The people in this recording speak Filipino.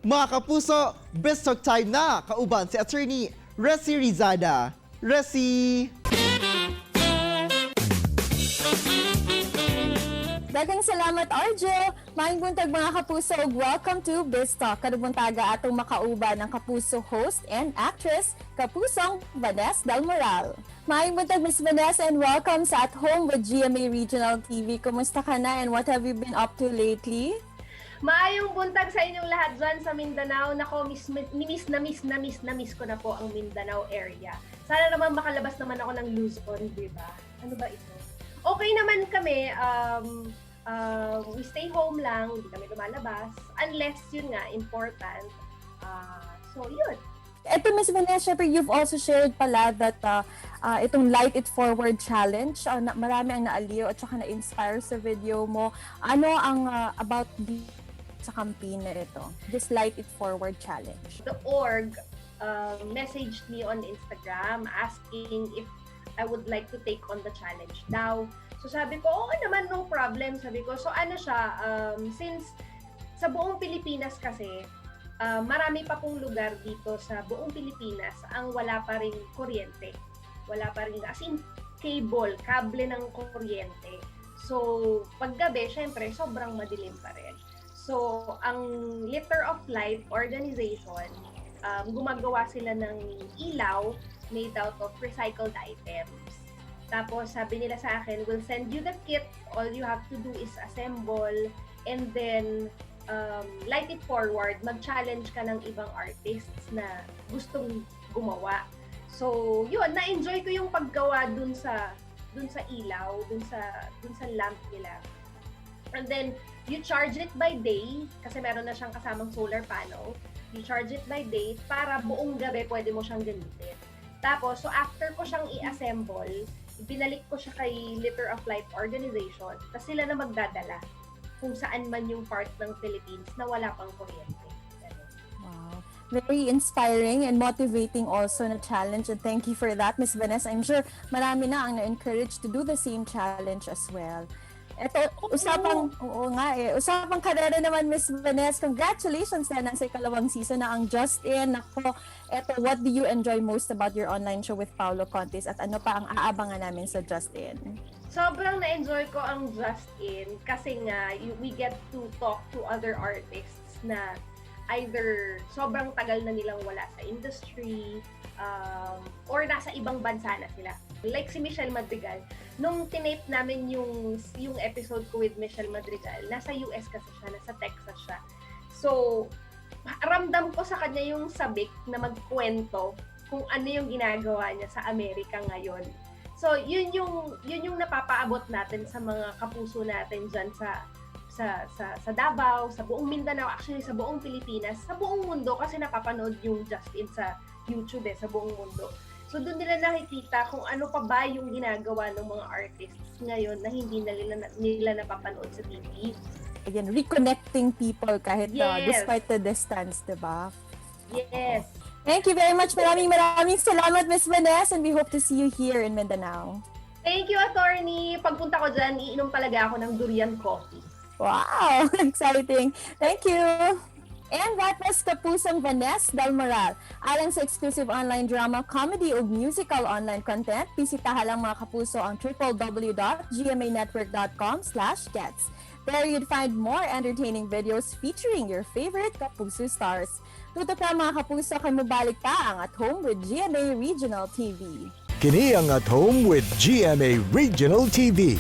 Mga kapuso, best talk time na! Kauban si Attorney Resi Rizada. Resi! Daghang salamat, Arjo! Maayong buntag mga kapuso ug welcome to Biz Talk. Kadubuntaga atong makauban ng kapuso host and actress, Kapusong Vaness del Moral. Maayong buntag, Miss Vanessa, and welcome sa At Home with GMA Regional TV. Kumusta ka na and what have you been up to lately? Maayong buntag sa inyong lahat dyan sa Mindanao. Nako, miss ko na po ang Mindanao area. Sana naman makalabas naman ako ng Luzon, di ba? Ano ba ito? Okay naman kami. We stay home lang, hindi kami lumalabas. Unless, yun nga, important. So, yun. Ito, Miss Vanessa, you've also shared pala that itong Light It Forward Challenge, marami ang naaliw at saka na-inspire sa video mo. Ano ang about sa campaign na ito, this Light It Forward Challenge? The org messaged me on Instagram asking if I would like to take on the challenge daw. So sabi ko, okay naman, no problem. Sabi ko, so ano siya, since sa buong Pilipinas kasi, marami pa pong lugar dito sa buong Pilipinas ang wala pa ring kuryente. Wala pa rin, as in cable, kable ng kuryente. So paggabi, syempre, sobrang madilim pa rin. So ang Litter of Light organization, gumagawa sila ng ilaw made out of recycled items. Tapos sabi nila sa akin, we'll send you the kit. All you have to do is assemble and then light it forward. Mag-challenge ka ng ibang artists na gustong gumawa. So, yun, na-enjoy ko yung paggawa dun sa ilaw, dun sa lamp nila. And then you charge it by day kasi meron na siyang kasamang solar panel. You charge it by day para buong gabi pwede mo siyang gamitin. Tapos, so after ko siyang i-assemble, binalik ko siya kay Litter of Light organization. Tapos sila na magdadala kung saan man yung part ng Philippines na wala pang kuryente. Wow. Very inspiring and motivating also na challenge. And thank you for that, Miss Vanessa. I'm sure marami na ang na-encourage to do the same challenge as well. Ito, usapang karera naman, Miss Vanessa. Congratulations na sa ikalawang season na ang Just In. Nako, ito, what do you enjoy most about your online show with Paolo Contis at ano pa ang aabangan namin sa Just In? Sobrang na-enjoy ko ang Just In kasi nga we get to talk to other artists na either sobrang tagal na nilang wala sa industry or nasa ibang bansa na sila. Like si Michelle Madrigal, nung tinape namin yung episode ko with Michelle Madrigal, nasa US kasi siya, nasa Texas siya. So, ramdam ko sa kanya yung sabik na magkwento kung ano yung ginagawa niya sa Amerika ngayon. So, yun yung napapaabot natin sa mga kapuso natin dyan sa Davao, sa buong Mindanao, actually sa buong Pilipinas, sa buong mundo kasi napapanood yung Just In sa YouTube sa buong mundo. So doon nila nakikita kung ano pa ba yung ginagawa ng mga artists ngayon na hindi nila napapanood sa TV. Again, reconnecting people kahit Yes. despite the distance, diba? Yes. Thank you very much. Maraming salamat, Miss Vanessa, and we hope to see you here in Mindanao. Thank you, attorney. Pagpunta ko dyan, iinom talaga ako ng durian coffee. Wow! Exciting! Thank you! And that was Kapusong Vaness del Moral. Alang sa exclusive online drama, comedy ug musical online content, bisitahan lang mga kapuso ang www.gmanetwork.com/gets. There you'd find more entertaining videos featuring your favorite Kapuso stars. Tutok na mga kapuso, kay mabalik pa ang At Home with GMA Regional TV. Kini ang At Home with GMA Regional TV.